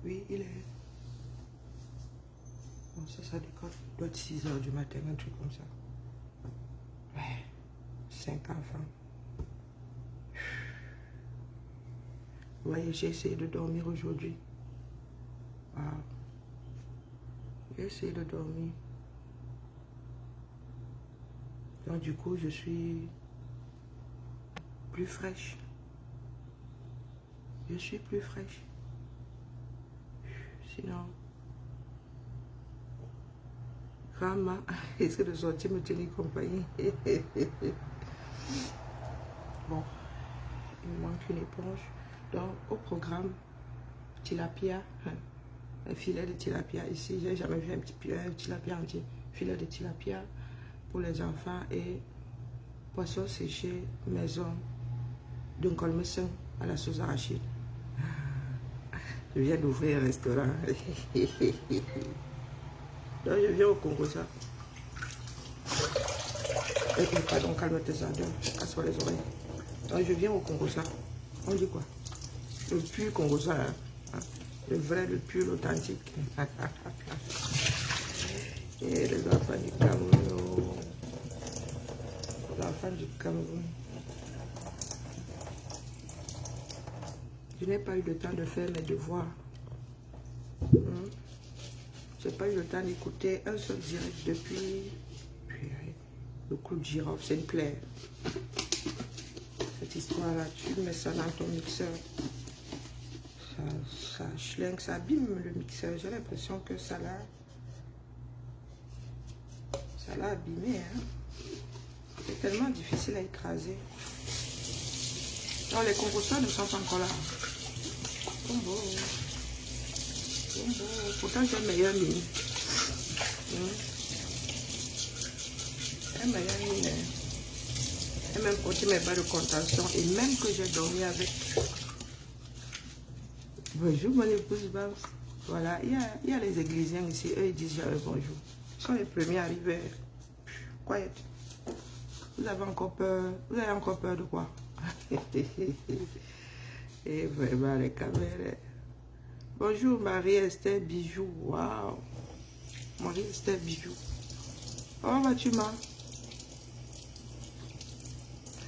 Oui, il est... Bon, ça décolle. Il doit être 6 h du matin, un truc comme ça. Ouais. 5 enfants. Vous voyez, j'ai essayé de dormir aujourd'hui. Wow. J'ai essayé de dormir. Donc du coup, je suis plus fraîche. Je suis plus fraîche. Sinon, Rama essaie de sortir me tenir compagnie. Bon, il me manque une éponge. Donc, au programme, tilapia, un filet de tilapia ici. J'ai jamais vu un tilapia entier. Filet de tilapia pour les enfants et poisson séché maison d'un colmessin à la sauce arachide. Je viens d'ouvrir un restaurant. Donc, je viens au Congo, ça. Pardon, calme tes ardeurs, casse-toi les oreilles. Donc, je viens au Congo, ça. On dit quoi? Le pur Congo, ça. Hein? Le vrai, le pur, l'authentique. Et les enfants du Cameroun. Les enfants du Cameroun. Je n'ai pas eu le temps de faire mes devoirs. Je n'ai pas eu le temps d'écouter un seul direct depuis le clou de girofle. C'est une plaie. Cette histoire-là, tu mets ça dans ton mixeur. Ça schlingue, ça abîme le mixeur. J'ai l'impression que ça l'a abîmé. Hein? C'est tellement difficile à écraser. Non, les concours ne sont pas encore là. Combo. Pourtant, j'ai une meilleure ligne. Une meilleure ligne. J'ai même compté mes barres de contention. Et même que j'ai dormi avec. Bonjour, mon épouse Babs. Voilà, il y a les églisiens ici. Eux, ils disent jamais bonjour. Ils sont les premiers arrivés. Quiet. Vous avez encore peur. Vous avez encore peur de quoi? Et vraiment, les caméras. Bonjour, Marie-Esther Bijou. Waouh. Marie-Esther Bijou. Comment vas-tu, ma?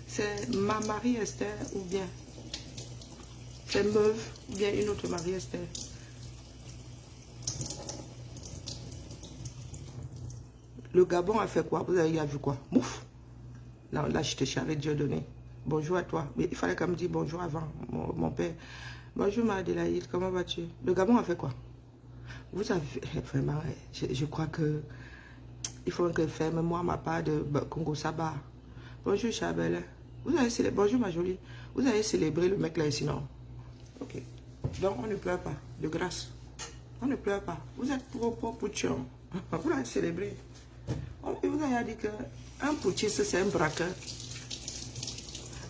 C'est ma Marie-Esther ou bien c'est Meuve ou bien une autre Marie-Esther? Le Gabon a fait quoi? Vous avez vu quoi? Mouf. Non, là, je te charrie Dieu donné. Bonjour à toi. Mais il fallait quand même dire bonjour avant, mon père. Bonjour, Madélaïde, comment vas-tu? Le Gabon a fait quoi? Vous avez... Vraiment, je crois que... Il faut que ferme moi ma part de Congo Saba. Bonjour, Chabelle. Vous avez célébré... Bonjour, ma jolie. Vous avez célébré le mec là ici, non? Ok. Donc, on ne pleure pas. De grâce. On ne pleure pas. Vous êtes propre poutchon. Vous l'avez célébré. Vous avez dit que un putschiste, c'est un braqueur.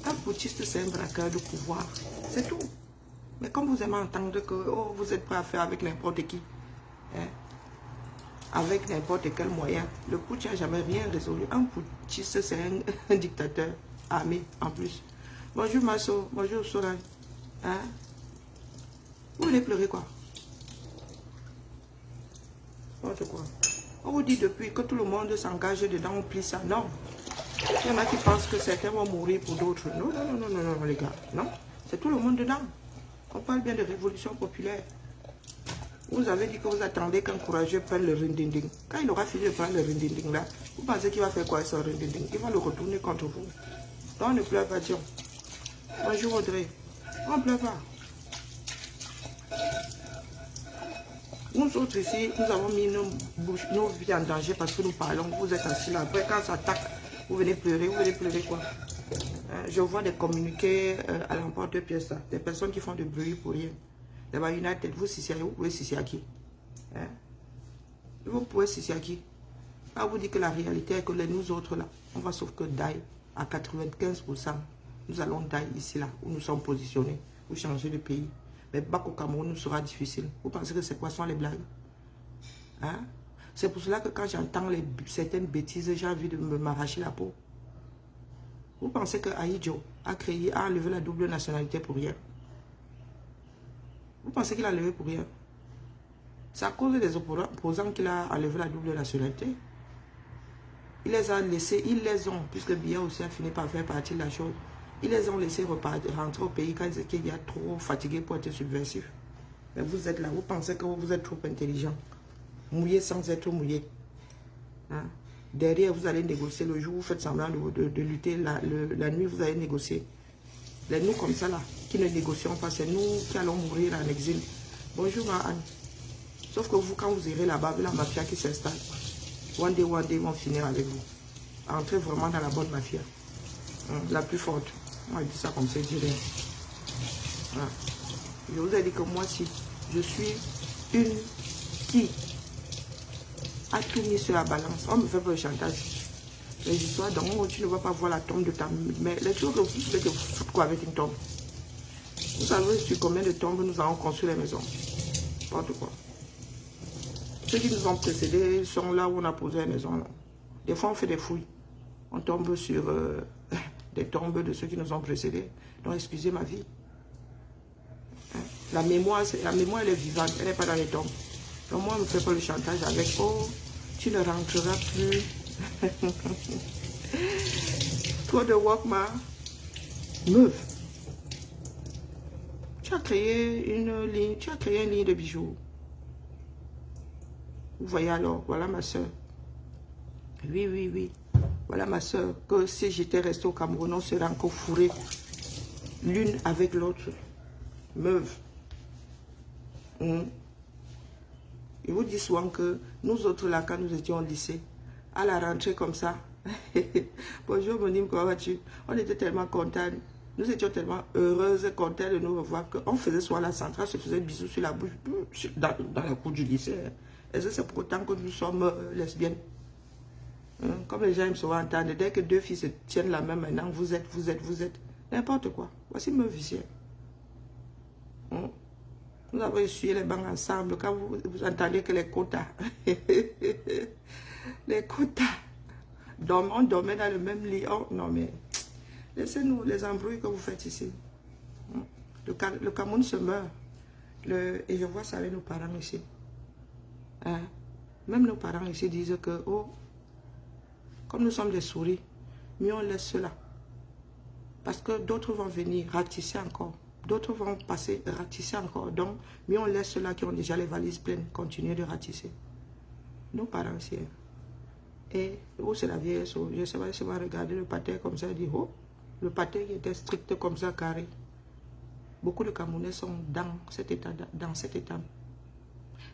Un putschiste, c'est un braqueur de pouvoir. C'est tout. Mais comme vous aimez entendre que oh, vous êtes prêt à faire avec n'importe qui, hein, avec n'importe quel moyen, le putsch n'a jamais rien résolu. Un putschiste, c'est un dictateur armé en plus. Bonjour Masso, bonjour Soran. Hein? Vous voulez pleurer quoi? Quoi? On vous dit depuis que tout le monde s'engage dedans, on plie ça. Non. Il y en a qui pensent que certains vont mourir pour d'autres. Non, non, non, non, non, les gars. Non. C'est tout le monde dedans. On parle bien de révolution populaire. Vous avez dit que vous attendez qu'un courageux prenne le rindinding. Quand il aura fini de prendre le rindinding là, vous pensez qu'il va faire quoi avec son rindinding? Il va le retourner contre vous. Donc ne pleure pas, Dion. Bonjour Audrey. On ne pleure pas. Nous autres ici, nous avons mis nos vies en danger parce que nous parlons. Vous êtes assis là. Après, quand ça attaque, vous venez pleurer. Vous venez pleurer quoi? Je vois des communiqués à l'emporte-pièce. Des personnes qui font du bruit pour rien. D'abord, United, vous pouvez sucer à qui? Hein? Vous pouvez sucer à qui? Ah, vous dites que la réalité est que nous autres là, on va sauf que die à 95%. Nous allons die ici là, où nous sommes positionnés. Vous changez de pays. Mais bac au Cameroun nous sera difficile. Vous pensez que c'est quoi sont les blagues? Hein? C'est pour cela que quand j'entends certaines bêtises, j'ai envie de m'arracher la peau. Vous pensez que Aïdjo a enlevé la double nationalité pour rien? Vous pensez qu'il a levé pour rien? C'est à cause des opposants qu'il a enlevé la double nationalité. Il les a laissés, ils les ont, puisque Biya aussi a fini par faire partie de la chose. Ils les ont laissés rentrer au pays quand ils étaient trop fatigués pour être subversifs. Mais vous êtes là, vous pensez que vous êtes trop intelligent. Mouillé sans être mouillé. Hein? Derrière, vous allez négocier. Le jour où vous faites semblant de lutter, la nuit, vous allez négocier. Les nous comme ça, là, qui ne négocions pas, c'est nous qui allons mourir en exil. Bonjour, ma Anne. Sauf que vous, quand vous irez là-bas, la mafia qui s'installe, one day, ils vont finir avec vous. Entrez vraiment dans la bonne mafia. La plus forte. Moi, je dis ça comme ça, je dis rien. Voilà. Je vous ai dit que moi, si je suis une qui a tout mis sur la balance, on me fait pas le chantage. Les histoires où tu ne vas pas voir la tombe de ta mère. Les trucs que vous faites, vous faites quoi avec une tombe? Vous savez sur combien de tombes nous avons construit les maisons? N'importe quoi. Ceux qui nous ont précédés sont là où on a posé les maisons. Non. Des fois, on fait des fouilles. On tombe sur des tombes de ceux qui nous ont précédés. Donc, excusez ma vie. Hein? La mémoire, elle est vivante. Elle n'est pas dans les tombes. Donc, moi, on ne me fait pas le chantage avec « Oh, tu ne rentreras plus. » Toi de Walkman, meuf. Tu as créé une ligne de bijoux. Vous voyez alors, voilà ma soeur. Oui. Voilà ma soeur, que si j'étais restée au Cameroun, on serait encore fourrés l'une avec l'autre. Meuf. Je vous dis souvent que nous autres là, quand nous étions au lycée, à la rentrée comme ça, bonjour Monim, comment vas-tu? On était tellement contents. Nous étions tellement heureuses, contents de nous revoir qu'on faisait soit la centrale, se faisait bisous sur la bouche, dans la cour du lycée. Est-ce que c'est pour autant que nous sommes lesbiennes? Comme les gens aiment souvent entendre, dès que deux filles se tiennent la main maintenant, vous êtes, n'importe quoi. Voici me vicieux. Nous avons essuyé les bancs ensemble, quand vous entendez que les quotas, les quotas, on dormait dans le même lit. Oh, non mais, laissez-nous les embrouilles que vous faites ici. Le Cameroun se meurt. Et je vois ça avec nos parents ici. Hein? Même nos parents ici disent que, oh, comme nous sommes des souris, mieux on laisse cela. Parce que d'autres vont venir ratisser encore. D'autres vont passer ratisser encore. Donc, mieux on laisse ceux-là qui ont déjà les valises pleines continuer de ratisser. Nos parents ici. Et oh, c'est la vieille. Je ne sais pas si on va regarder le pâté comme ça et dire, oh, le pâté qui était strict comme ça, carré. Beaucoup de Camerounais sont dans cet état.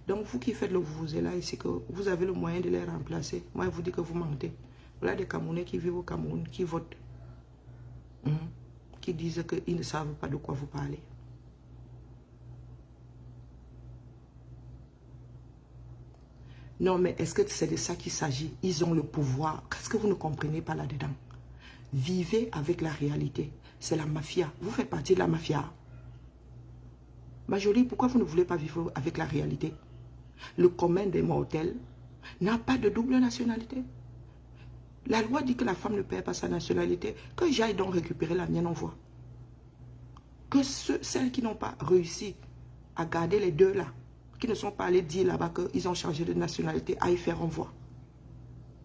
Donc, vous qui faites le vous là ici, que vous avez le moyen de les remplacer. Moi, je vous dis que vous mentez. Voilà des Camerounais qui vivent au Cameroun, qui votent. Qui disent qu'ils ne savent pas de quoi vous parlez. Non, mais est-ce que c'est de ça qu'il s'agit? Ils ont le pouvoir. Qu'est-ce que vous ne comprenez pas là-dedans? Vivez avec la réalité. C'est la mafia. Vous faites partie de la mafia. Ma jolie, pourquoi vous ne voulez pas vivre avec la réalité? Le commun des mortels n'a pas de double nationalité. La loi dit que la femme ne perd pas sa nationalité. Que j'aille donc récupérer la mienne, on voit. Que celles qui n'ont pas réussi à garder les deux là, qui ne sont pas allés dire là-bas qu'ils ont changé de nationalité, aillent faire, on voit.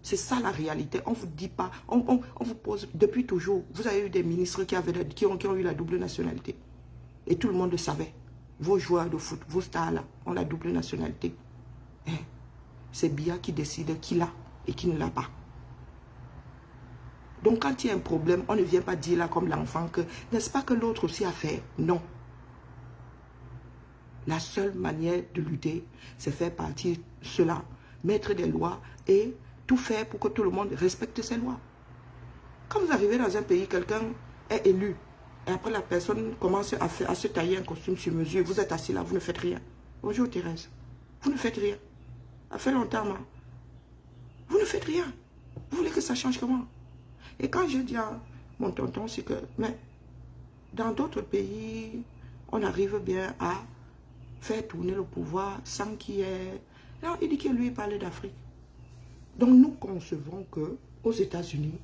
C'est ça la réalité. On ne vous dit pas, on vous pose, depuis toujours, vous avez eu des ministres qui ont eu la double nationalité. Et tout le monde le savait. Vos joueurs de foot, vos stars là, ont la double nationalité. C'est Biya qui décide qui l'a et qui ne l'a pas. Donc quand il y a un problème, on ne vient pas dire là comme l'enfant que, n'est-ce pas que l'autre aussi a fait? Non. La seule manière de lutter, c'est faire partir cela, mettre des lois et tout faire pour que tout le monde respecte ces lois. Quand vous arrivez dans un pays, quelqu'un est élu, et après la personne commence à se tailler un costume sur mesure, vous êtes assis là, vous ne faites rien. Bonjour Thérèse, vous ne faites rien. Ça fait longtemps, moi. Vous ne faites rien. Vous voulez que ça change comment? Et quand je dis à mon tonton, c'est que, mais dans d'autres pays, on arrive bien à faire tourner le pouvoir sans qu'il y ait... Non, il dit que lui, il parle d'Afrique. Donc nous concevons qu'aux États-Unis,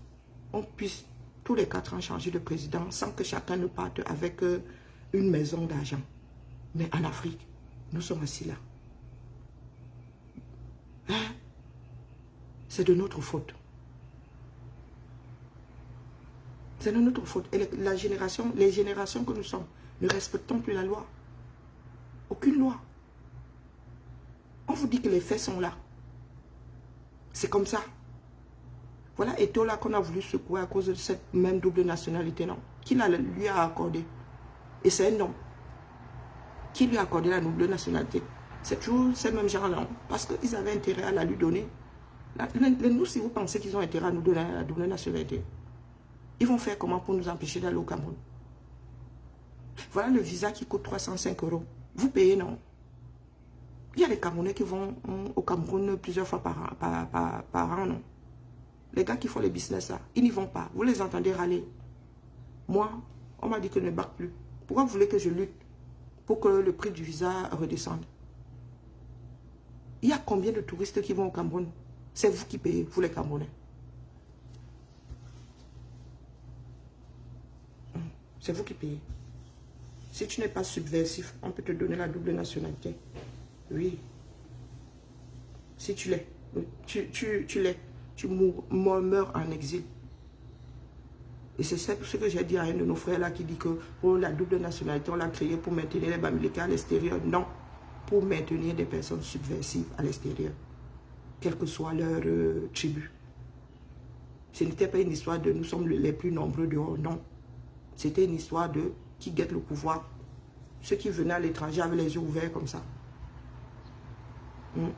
on puisse tous les 4 ans changer de président sans que chacun ne parte avec une maison d'argent. Mais en Afrique, nous sommes assis là. Hein? C'est de notre faute. C'est de notre faute. Et les générations que nous sommes, ne respectons plus la loi. Aucune loi. On vous dit que les faits sont là. C'est comme ça. Voilà Eto'o qu'on a voulu secouer à cause de cette même double nationalité, non? Qui lui a accordé? Et c'est un homme. Qui lui a accordé la double nationalité? C'est toujours ces mêmes gens-là. Parce qu'ils avaient intérêt à la lui donner. Nous, si vous pensez qu'ils ont intérêt à nous donner la double nationalité, ils vont faire comment pour nous empêcher d'aller au Cameroun? Voilà le visa qui coûte 305 €. Vous payez, non? Il y a des Camerounais qui vont au Cameroun plusieurs fois par an, non? Les gars qui font les business là, ils n'y vont pas. Vous les entendez râler. Moi, on m'a dit que je ne bac plus. Pourquoi vous voulez que je lutte pour que le prix du visa redescende? Il y a combien de touristes qui vont au Cameroun? C'est vous qui payez, vous les Camerounais. C'est vous qui payez. Si tu n'es pas subversif, on peut te donner la double nationalité. Oui. Si tu l'es. Tu l'es. Tu meurs en exil. Et c'est ce que j'ai dit à un de nos frères là qui dit que oh, la double nationalité, on l'a créée pour maintenir les Bamileke à l'extérieur. Non. Pour maintenir des personnes subversives à l'extérieur. Quelle que soit leur tribu. Ce n'était pas une histoire de nous sommes les plus nombreux dehors. Non. C'était une histoire de qui guette le pouvoir. Ceux qui venaient à l'étranger avaient les yeux ouverts comme ça.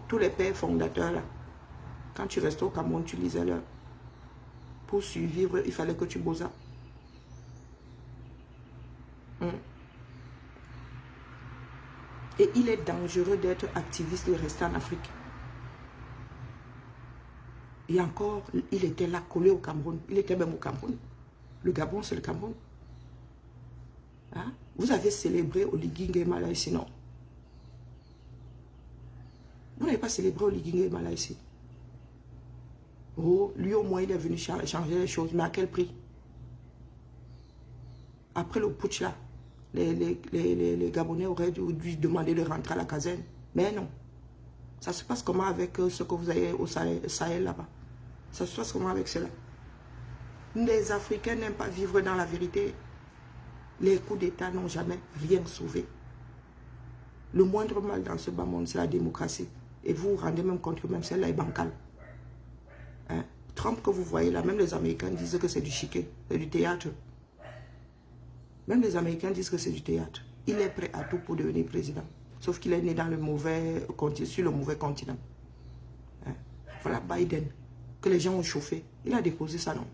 Tous les pères fondateurs là. Quand tu restais au Cameroun, tu lisais leur. Pour survivre, il fallait que tu bosses. Et il est dangereux d'être activiste et de rester en Afrique. Et encore, il était là collé au Cameroun. Il était même au Cameroun. Le Gabon, c'est le Cameroun. Hein? Vous avez célébré Oligui Nguema ici, non? Vous n'avez pas célébré Oligui Nguema ici. Oh, lui au moins il est venu changer les choses, mais à quel prix? Après le putsch là, les Gabonais auraient dû demander de rentrer à la caserne. Mais non. Ça se passe comment avec ce que vous avez au Sahel là-bas? Ça se passe comment avec cela? Les Africains n'aiment pas vivre dans la vérité. Les coups d'État n'ont jamais rien sauvé. Le moindre mal dans ce bas monde, c'est la démocratie. Et vous vous rendez même compte que même celle-là est bancale. Hein? Trump que vous voyez là, même les Américains disent que c'est du chiquet, c'est du théâtre. Même les Américains disent que c'est du théâtre. Il est prêt à tout pour devenir président. Sauf qu'il est né dans le mauvais continent, sur le mauvais continent. Hein? Voilà Biden, que les gens ont chauffé. Il a déposé ça, non?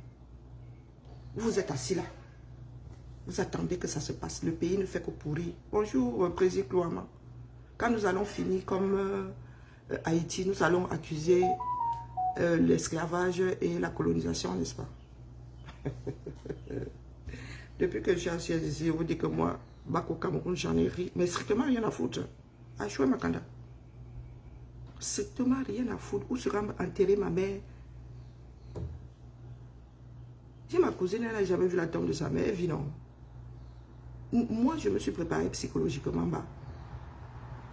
Vous êtes assis là. Vous attendez que ça se passe. Le pays ne fait que pourrir. Bonjour, président Klouama. Quand nous allons finir comme Haïti, nous allons accuser l'esclavage et la colonisation, n'est-ce pas? Depuis que je suis assis ici, vous dites que moi, Bako Cameroun, j'en ai ri. Mais strictement rien à foutre. Achoué Makanda. Strictement rien à foutre. Où sera enterrée ma mère? Si ma cousine, elle n'a jamais vu la tombe de sa mère, elle vit non. Moi, je me suis préparé psychologiquement bas.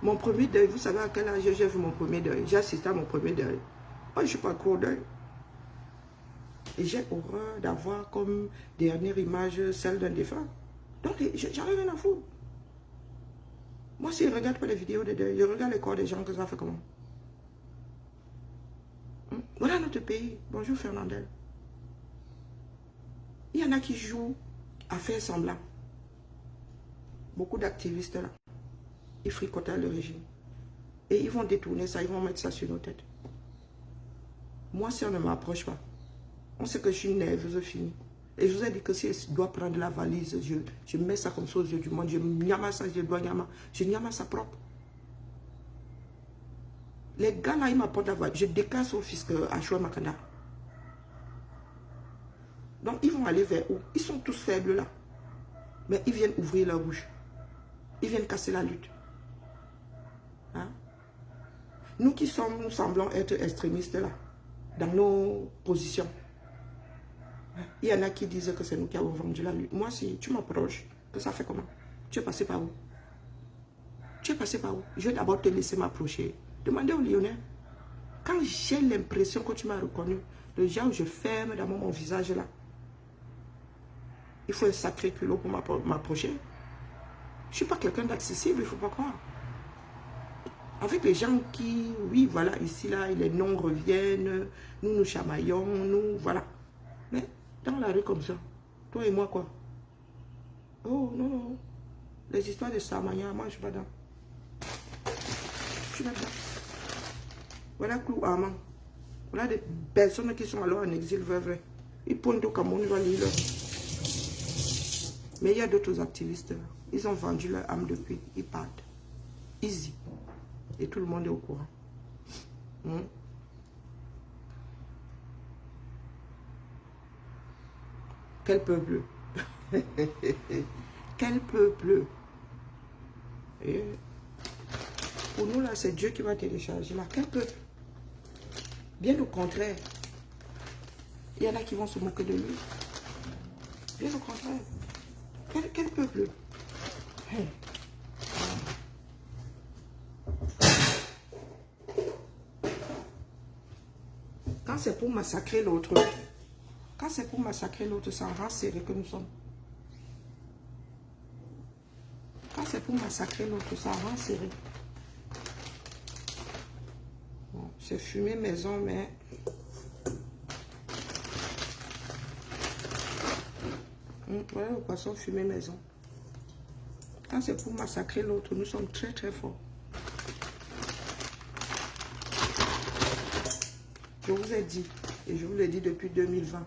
Mon premier deuil, vous savez à quel âge j'ai vu mon premier deuil? J'ai assisté à mon premier deuil. Moi, je ne suis pas trop deuil. Et j'ai horreur d'avoir comme dernière image celle d'un défunt. Donc, j'en ai rien à foutre. Moi, si je ne regarde pas les vidéos de deuil, je regarde les corps des gens, que ça fait comment? Voilà notre pays. Bonjour Fernandel. Il y en a qui jouent à faire semblant. Beaucoup d'activistes là. Ils fricotent le régime. Et ils vont détourner ça, ils vont mettre ça sur nos têtes. Moi, si on ne m'approche pas, on sait que je suis nerveuse finie. Et je vous ai dit que si je dois prendre la valise, je mets ça comme ça aux yeux du monde. Je nyama ça, je dois nyama. Je nyama ça propre. Les gars là, ils m'apportent la valise. Je déclare au fisc Achoué Makanda. Donc, ils vont aller vers où? Ils sont tous faibles là. Mais ils viennent ouvrir leur bouche. Ils viennent casser la lutte. Hein? Nous qui sommes, nous semblons être extrémistes là, dans nos positions. Il y en a qui disent que c'est nous qui avons vendu la lutte. Moi, si tu m'approches, que ça fait comment? Tu es passé par où? Tu es passé par où? Je vais d'abord te laisser m'approcher. Demandez aux Lyonnais. Quand j'ai l'impression que tu m'as reconnu, le genre je ferme dans mon visage là. Il faut un sacré culot pour m'approcher. Je ne suis pas quelqu'un d'accessible, il ne faut pas croire. Avec les gens qui, oui, voilà, ici, là, les noms reviennent, nous nous chamaillons, nous, voilà. Mais dans la rue comme ça, toi et moi, quoi? Oh, non, non. Les histoires de Samaya, moi, je ne suis pas dans. Je suis pas dedans. Voilà Clou Armand. Voilà des personnes qui sont alors en exil, vrai. Ils pointent au Cameroun, ils vont lire. Mais il y a d'autres activistes. Ils ont vendu leur âme depuis. Ils partent. Easy. Et tout le monde est au courant. Quel peuple. Quel peuple. Et pour nous, là, c'est Dieu qui va télécharger. Là, quel peuple. Bien au contraire. Il y en a qui vont se moquer de lui. Bien au contraire. Quel peuple. Hey. Quand c'est pour massacrer l'autre, c'est en rang serré que nous sommes. Quand c'est pour massacrer l'autre, c'est en rang serré. Bon, c'est fumé maison, mais... Voilà le poisson fumé maison. Quand c'est pour massacrer l'autre, nous sommes très très forts. Je vous ai dit, et je vous l'ai dit depuis 2020,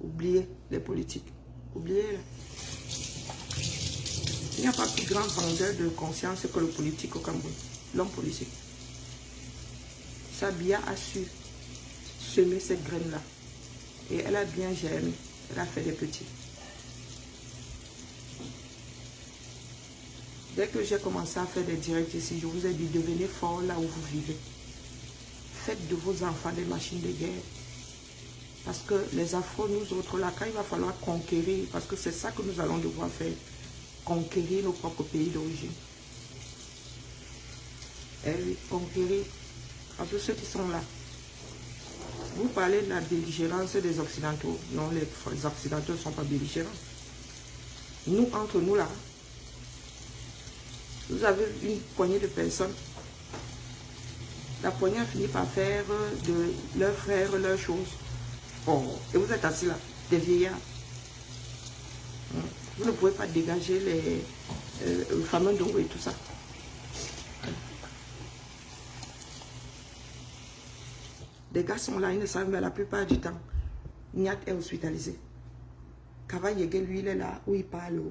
oubliez les politiques. Oubliez-les. Il n'y a pas plus grand vendeur de conscience que le politique au Cameroun. L'homme politique. Sabia a su semer cette graine-là. Et elle a bien germé. Elle a fait des petits. Dès que j'ai commencé à faire des directs ici, je vous ai dit, devenez fort là où vous vivez. Faites de vos enfants des machines de guerre. Parce que les Afro, nous autres, là, quand il va falloir conquérir, parce que c'est ça que nous allons devoir faire, conquérir nos propres pays d'origine. Eh oui, conquérir. Parce que ceux qui sont là, vous parlez de la belligérance des Occidentaux. Non, les Occidentaux ne sont pas belligérants. Nous, entre nous, là, vous avez une poignée de personnes. La poignée a fini par faire de leurs frères leurs choses. Oh, et vous êtes assis là, des vieillards. Vous ne pouvez pas dégager les fameux dons et tout ça. Les gars sont là, ils ne savent, mais la plupart du temps, Niat est hospitalisé. Kavayege, lui, il est là, où il parle,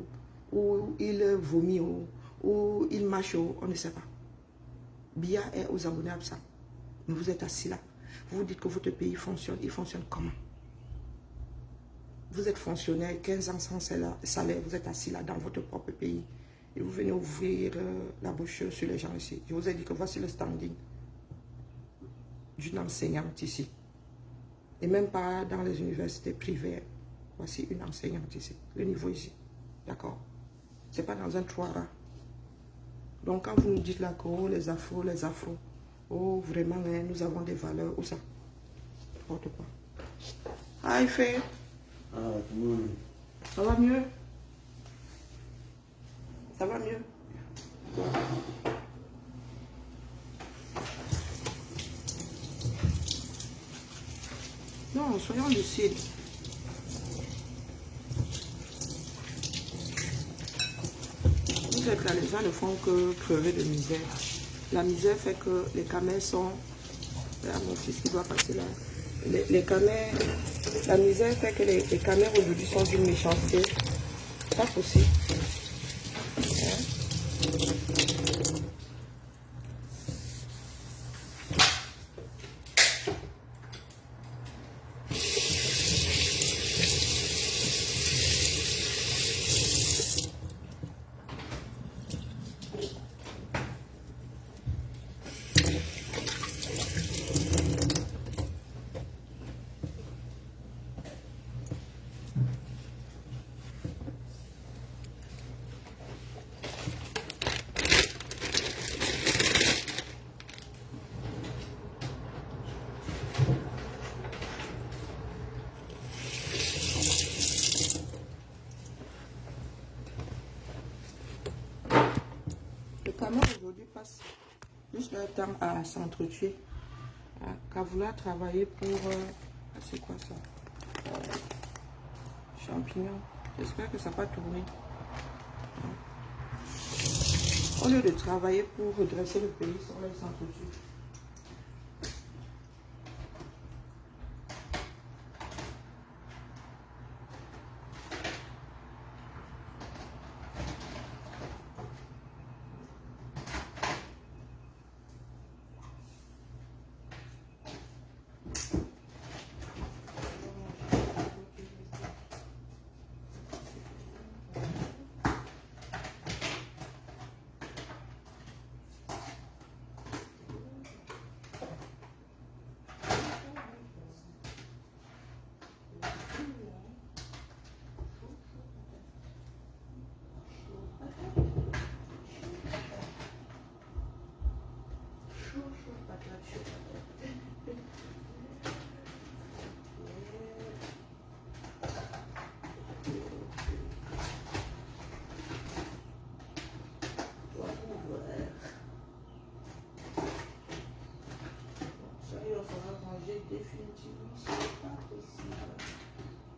où il vomit, où il marche, on ne sait pas. Bia est aux abonnés à ça. Mais vous êtes assis là. Vous vous dites que votre pays fonctionne. Il fonctionne comment? Vous êtes fonctionnaire, 15 ans sans salaire. Vous êtes assis là dans votre propre pays. Et vous venez ouvrir la bouche sur les gens ici. Je vous ai dit que voici le standing d'une enseignante ici. Et même pas dans les universités privées. Voici une enseignante ici. Le niveau ici. D'accord? C'est pas dans un toit. Donc quand vous nous dites là que oh, les afros, oh vraiment, hein, nous avons des valeurs, où ça? N'importe quoi. Ah, il fait. Ah, oui. Ça va mieux? Ça va mieux? Non, soyons lucides. Vous êtes là, les gens ne font que crever de misère. La misère fait que les camels sont... Là, mon fils qui doit passer là. Les camels... La misère fait que les camels aujourd'hui sont d'une méchanceté. Pas possible. Hein? Cameroun aujourd'hui passe plus leur temps à s'entretuer qu'à vouloir travailler pour... c'est quoi ça? Champignons. J'espère que ça va pas tourner. Au lieu de travailler pour redresser le pays, ça va s'entretuer. Définitivement, ce n'est pas possible.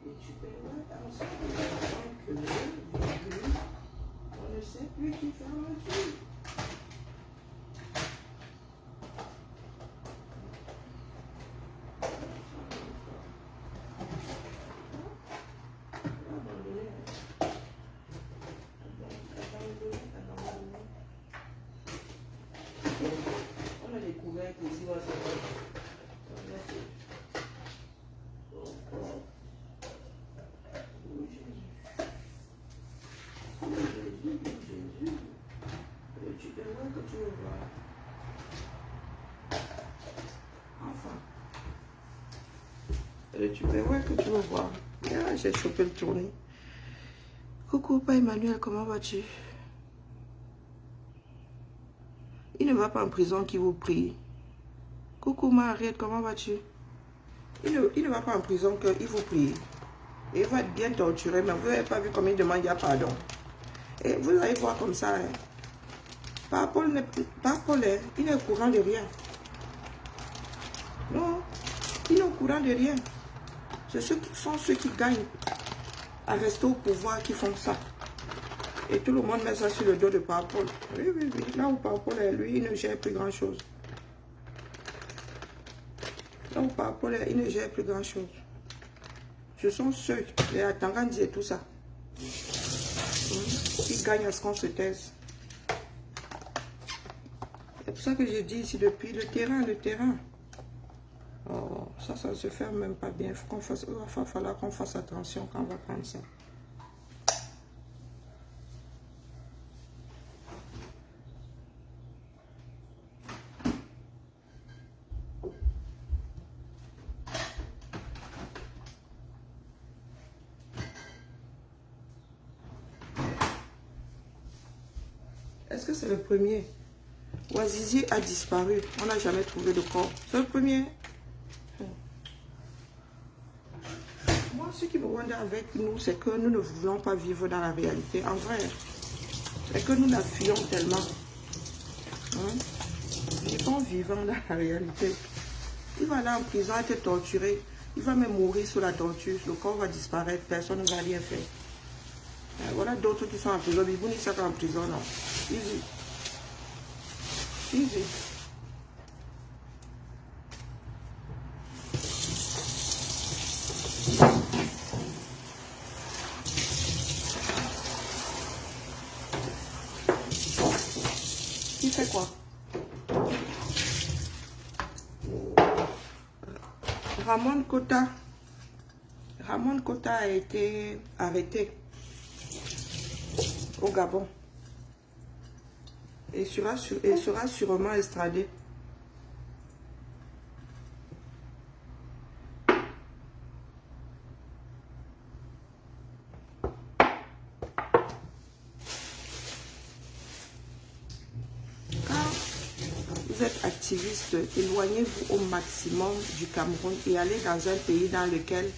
Et tu peux voir dans ce que on ne sait plus qui ferme le truc. On a découvert que ici, tu peux voir que tu vas voir. Ah, j'ai chopé le tournis. Coucou, pas Emmanuel, comment vas-tu? Il ne va pas en prison qui vous prie. Coucou, Mariette, comment vas-tu? Il ne va pas en prison qu'il vous prie. Il va être bien torturé, mais vous n'avez pas vu comment il demande pardon. Et vous allez voir comme ça. Hein. Paul, il n'est au courant de rien. Non, il n'est au courant de rien. Ce sont ceux qui gagnent à rester au pouvoir qui font ça. Et tout le monde met ça sur le dos de Paul. Oui, oui, oui. Là où Paul est, lui, il ne gère plus grand-chose. Là où Paul est, il ne gère plus grand-chose. Ce sont ceux, les Atangandis et tout ça, qui gagnent à ce qu'on se taise. C'est pour ça que je dis ici depuis le terrain. Oh, ça ne se fait même pas bien. Il va falloir qu'on fasse attention quand on va prendre ça. Est-ce que c'est le premier? Ouazizi a disparu. On n'a jamais trouvé de corps. C'est le premier. Moi, ce qui me rend avec nous, c'est que nous ne voulons pas vivre dans la réalité. En vrai, c'est que nous la fuyons tellement. Vivons vivant dans la réalité. Il va aller en prison, être torturé. Il va même mourir sous la torture. Le corps va disparaître. Personne ne va rien faire. Voilà d'autres qui sont en prison. Bibouni, ça en prison, non. Easy. Easy. Qui fait quoi? Ramon Kota a été arrêté au Gabon et sera sûrement extradé. Vous êtes activiste, éloignez-vous au maximum du Cameroun et allez dans un pays dans lequel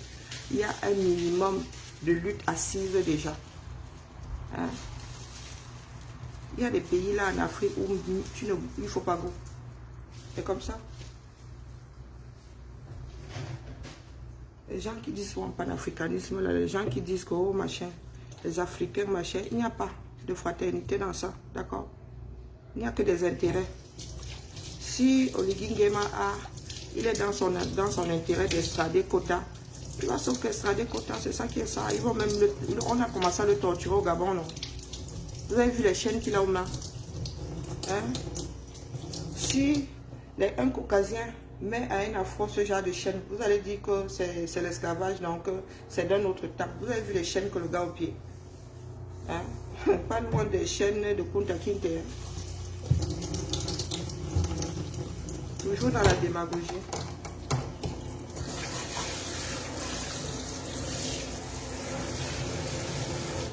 il y a un minimum de lutte assise déjà. Hein? Il y a des pays là en Afrique où il ne faut pas go. C'est comme ça. Les gens qui disent souvent panafricanisme, là, les gens qui disent que oh, machin, les Africains, machin, il n'y a pas de fraternité dans ça, d'accord? Il n'y a que des intérêts. Si Oligui Nguema il est dans son intérêt d'extrader Kota, il va s'extrader Kota, c'est ça qui est ça. Ils vont même on a commencé à le torturer au Gabon, non? Vous avez vu les chaînes qu'il a au main? Hein? Si un Caucasien met à un Afro ce genre de chaîne, vous allez dire que c'est l'esclavage, donc c'est d'un autre temps. Vous avez vu les chaînes que le gars au pied? Hein? Pas loin des chaînes de Kunta Kinte. Toujours dans la démagogie.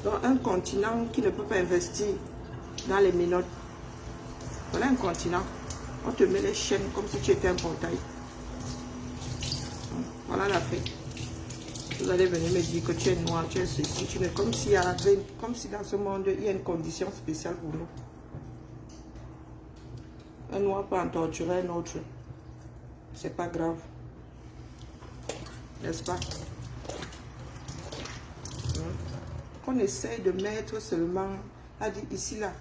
Dans un continent qui ne peut pas investir dans les minottes. Voilà un continent. On te met les chaînes comme si tu étais un portail. Voilà l'Afrique. Vous allez venir me dire que tu es noir, tu es ceci, tu es comme si dans ce monde il y a une condition spéciale pour nous. Un noir peut en torturer un autre. C'est pas grave. N'est-ce pas? Qu'on essaye de mettre seulement, a dit ici là,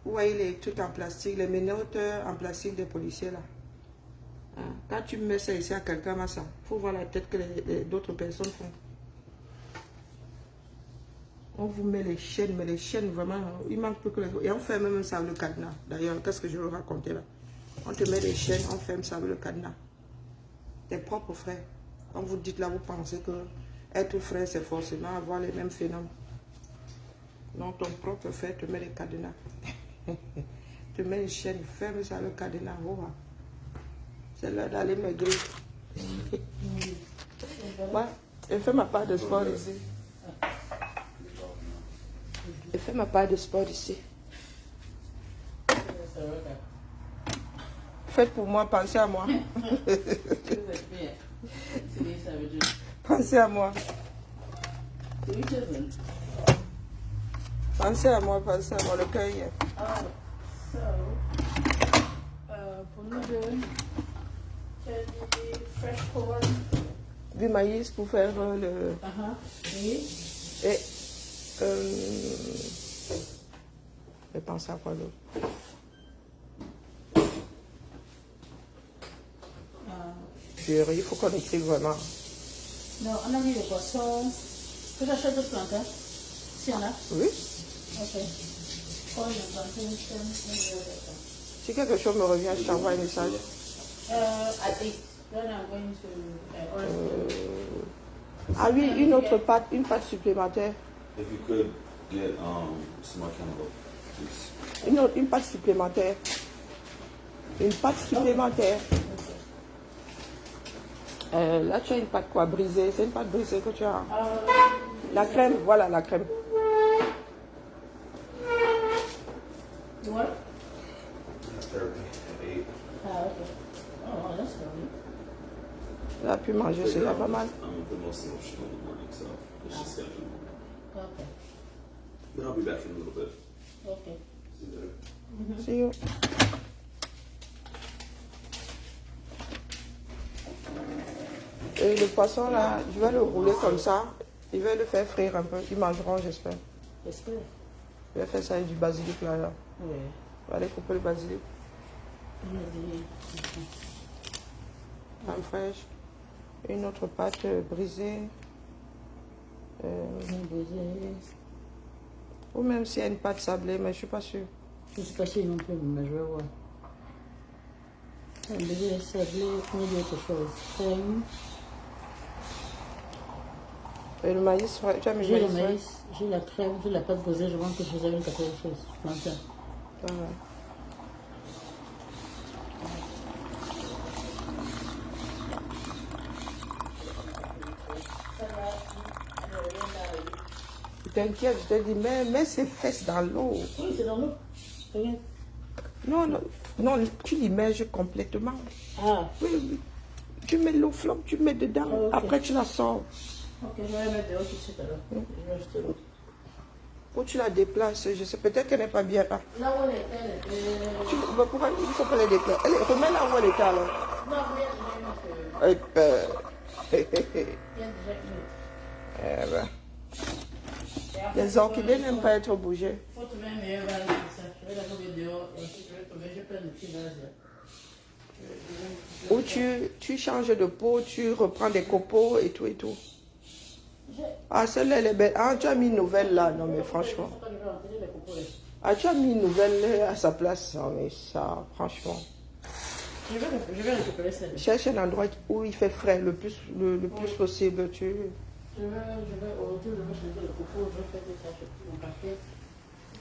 vous voyez les trucs en plastique, les menottes en plastique des policiers là. Quand tu mets ça ici à quelqu'un, il faut voir la tête que d'autres personnes font. On vous met les chaînes, mais les chaînes vraiment, il manque plus que les... Et on ferme même ça avec le cadenas. D'ailleurs, qu'est-ce que je vais raconter là? On te met les chaînes, on ferme ça avec le cadenas. Tes propres frères. Quand vous dites là, vous pensez que être frère, c'est forcément avoir les mêmes phénomènes. Non, ton propre frère te met les cadenas. Te met les chaînes, ferme ça avec le cadenas. Oh, c'est l'heure d'aller maigrir. Ouais, je fais ma part de sport ici. Je fais ma part de sport ici. Faites pour moi, pensez à moi. Pensez à moi. Pensez à moi, le cœur. Pour nous deux, fresh corn. Du maïs pour faire le... Oui. Et... je pense à quoi d'autre? Il faut qu'on écrive vraiment. Non, on a mis le poisson. Que j'achète de plantain? Si on a? Oui. Ok. Oh, le plantain. Si quelque chose me revient, je t'envoie un message. At 8. Then I'm going to Ah oui, une autre pâte, une pâte supplémentaire. If you could get some more chemical, please. Une pâte supplémentaire. Une pâte supplémentaire. Là, tu as une pâte quoi, brisée. C'est une pâte brisée que tu as. La crème, voilà la crème. What? Therapy at 8. Ah, okay. Oh, that's good. Elle a pu manger, c'est pas mal. I'm gonna put most of the shit in the morning, so it's just scheduled. Okay. But I'll be back in a little bit. Okay. See you later. See you. Et le poisson là, je vais le rouler comme ça. Je vais le faire frire un peu. Ils mangeront, j'espère. J'espère. Je vais faire ça avec du basilic là. Oui. Je vais aller couper le basilic. Crème fraîche. Une autre pâte brisée. Ou même s'il y a une pâte sablée, mais je ne suis pas sûre. Je ne suis pas sûre non plus, mais je vais voir. Un bébé sablé, on dit autre chose. Crème. Et le maïs, tu as mis J'ai le maïs, maïs, j'ai la crème, j'ai la pâte posée, je pense que je vous avais une quelque chose. Plantain. Voilà. T'inquiète, je te dis, mets ses fesses dans l'eau. Oui, c'est dans l'eau. Regarde. Non, non, non, tu l'immerges complètement. Ah, Oui, oui. Tu mets l'eau flotte, tu mets dedans, Ah, ok. après tu la sors. ok, je vais la mettre dehors tout de suite alors. Je vais acheter l'eau. Ou tu la déplaces, je sais, peut-être qu'elle n'est pas bien là. Là où elle était, Bah, pourquoi il faut pas la déplacer? Elle remet là où elle était alors. non, il y a déjà une autre. Eh ben, Il y a déjà une autre. eh ben. Et après, Les orchidées n'aiment pas être bougées. il faut trouver un meilleur vase que ça. Je vais d'abord aller dehors et ensuite je vais trouver, j'ai plein de petits vases là. Ou tu changes de pot, tu reprends des copeaux et tout et tout. Ah, celle-là, elle est belle. Ah, tu as mis une nouvelle là. Non, mais franchement. Ah, tu as mis une nouvelle à sa place. Non, mais ça, franchement. Je vais récupérer celle-là. Cherche un endroit où il fait frais le plus possible. Je vais changer le copeau, je vais faire tout ça, je vais mon paquet.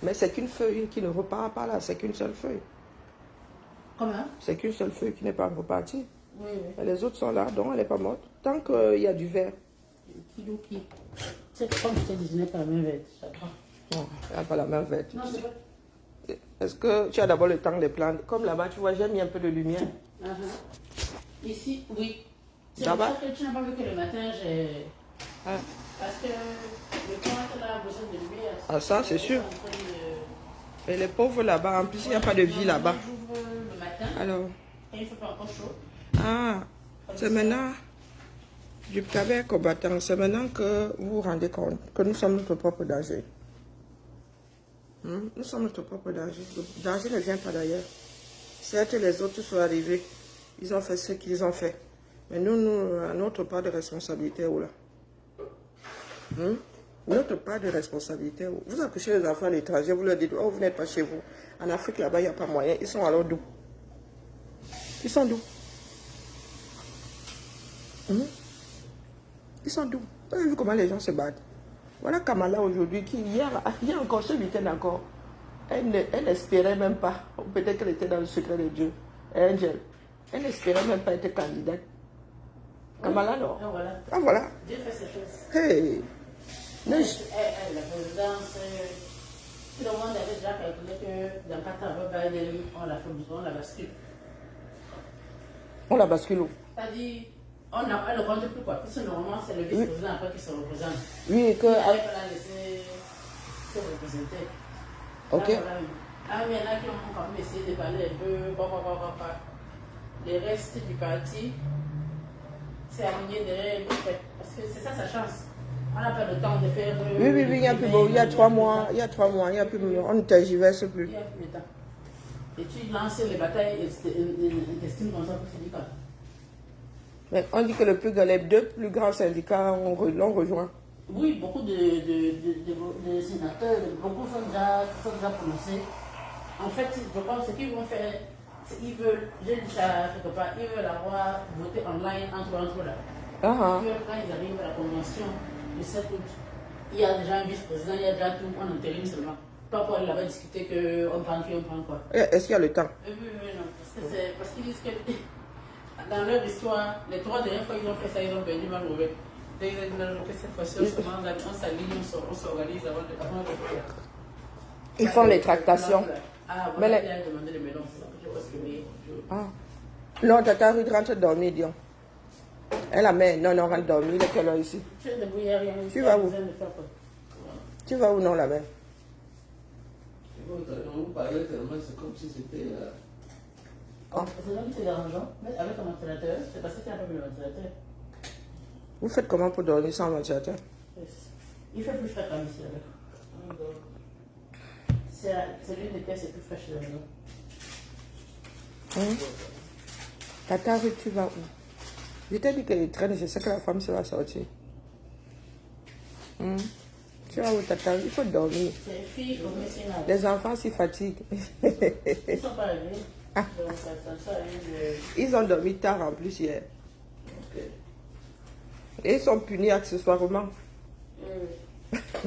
Mais c'est qu'une feuille qui ne repart pas là. C'est qu'une seule feuille. Comment? C'est qu'une seule feuille qui n'est pas repartie. Oui, oui. Et les autres sont là, donc elle n'est pas morte. Tant qu'il y a du vert. Qui. C'est comme je te dis, je n'ai pas la main verte. Non, elle n'a pas la main verte. Non, c'est pas. Est-ce que tu as d'abord le temps de les planter? Comme là-bas, tu vois, j'ai mis un peu de lumière. Ici, oui. C'est Là-bas? pour ça que tu n'as pas vu que le matin, j'ai... Ah. Parce que le temps a besoin de lumière. Ah, ça, c'est sûr. Et les pauvres là-bas, en plus, il n'y a pas de vie là-bas. J'ouvre le matin. Alors? Et il ne fait pas encore chaud. Ah, c'est maintenant du caverne combattant. C'est maintenant que vous vous rendez compte que nous sommes notre propre danger. Nous sommes notre propre danger. Le danger ne vient pas d'ailleurs. Certes, les autres sont arrivés. Ils ont fait ce qu'ils ont fait. Mais nous, notre part de responsabilité, où là? Notre part de responsabilité. Vous accouchez les enfants à l'étranger, vous leur dites, oh, vous n'êtes pas chez vous. En Afrique, là-bas, il n'y a pas moyen. Ils sont alors d'où? Ils sont d'où? Ils sont d'où? Vous avez vu comment les gens se battent? Voilà Kamala aujourd'hui, qui hier encore, ce week-end encore, elle n'espérait même pas, peut-être qu'elle était dans le secret de Dieu, Angel, elle n'espérait même pas être candidate. Kamala, non? Ah, voilà. Ah, voilà. Dieu fait ses choses. Hey! La présidence, tout le monde avait déjà calculé que dans 4 ans, on la bascule. On la bascule où? C'est-à-dire, elle ne compte plus quoi. Parce que normalement, c'est le vice-président après qui se représente. Oui, que... Il n'avait pas la laisser se représenter. Ok. Là, voilà. Ah, il y en a qui ont quand même essayé de parler un peu. Les restes du parti, c'est aligné derrière lui. Parce que c'est ça sa chance. On n'a pas le temps de faire. Oui, il y a plus beau. Il y a 3 mois. Il y a 3 mois. Il y a plus. On ne tergiverse plus. Il n'y a plus de temps. Et tu lances les batailles intestines comme ça pour finir quoi. Mais on dit que les 2 plus grands syndicats l'ont rejoint. Oui, beaucoup de sénateurs, beaucoup sont déjà prononcés. En fait, je pense que ce qu'ils vont faire, ils veulent, j'ai dit ça quelque part, ils veulent avoir voté online entre là. Ils veulent, quand ils arrivent à la convention le 7 août, il y a déjà un vice-président, il y a déjà tout en intérim seulement. Pas pour aller là-bas discuter qu'on prend qui, on prend quoi. Est-ce qu'il y a le temps? Oui, non. Parce qu'ils disent que dans leur histoire, les 3 dernières fois qu'ils ont fait ça, ils ont perdu mal mauvais. Dès qu'ils ont dit que cette fois-ci, on s'aligne, on s'organise avant de faire. Ils font les tractations. Ah, voilà, il a demandé le mélange. Je pense que oui. Ah. Non, Tata Ruth rentre dormir, Dion. Elle a mère. Non, rentre dormir. Il est quelle heure ici? Tu es debout, il n'y a rien. Tu vas où? Tu vas où, non, la mère? Vous parlez tellement, c'est comme si c'était... C'est là que c'est dérangeant. Mais avec un ventilateur, c'est parce que tu n'as pas mis le ventilateur. Vous faites comment pour dormir sans ventilateur? Il fait plus frais comme ici. C'est l'une des pièces les plus fraîches de la maison. Tata Ruth, tu vas où? Je t'ai dit qu'elle traîne, je sais que la femme se va sortir. Tu vas où, Tata Ruth? Il faut dormir. C'est une fille au médecin. Les enfants s'y fatiguent. Ils ne sont pas réveillés. Donc ça Ils ont dormi tard en plus hier. Et ils sont punis accessoirement.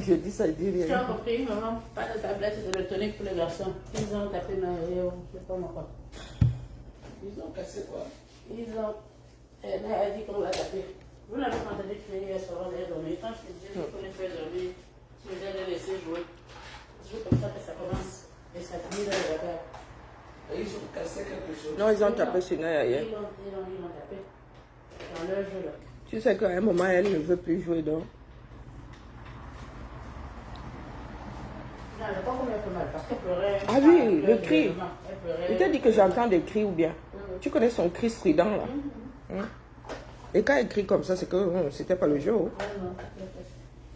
Je dis ça, je dis rien. Tu as compris, maman? Pas de tablette électronique pour les garçons. Ils ont tapé dans les je ne sais pas moi quoi. Ils ont cassé quoi? Ils ont. Elle a dit qu'on l'a tapé. Vous n'avez pas entendu crier hier soir, elle est dormie. Quand je te disais qu'il faut les faire dormir, je les ai laissés jouer. C'est comme ça que ça commence. Et ça finit dans le regard. Et ils ont cassé quelque chose. Non, ils ont tapé sur Naya hier. Ils l'ont tapé. Dans leur jeu là. Tu sais qu'à un moment, elle ne veut plus jouer donc. je crois qu'on a fait mal parce qu'elle pleurait. Ah oui, le cri. Elle pleurait. Il t'a dit que j'entends des cris ou bien? Tu connais son cri strident là? Et quand elle crie comme ça, c'est que c'était pas le jeu. Ouais, non.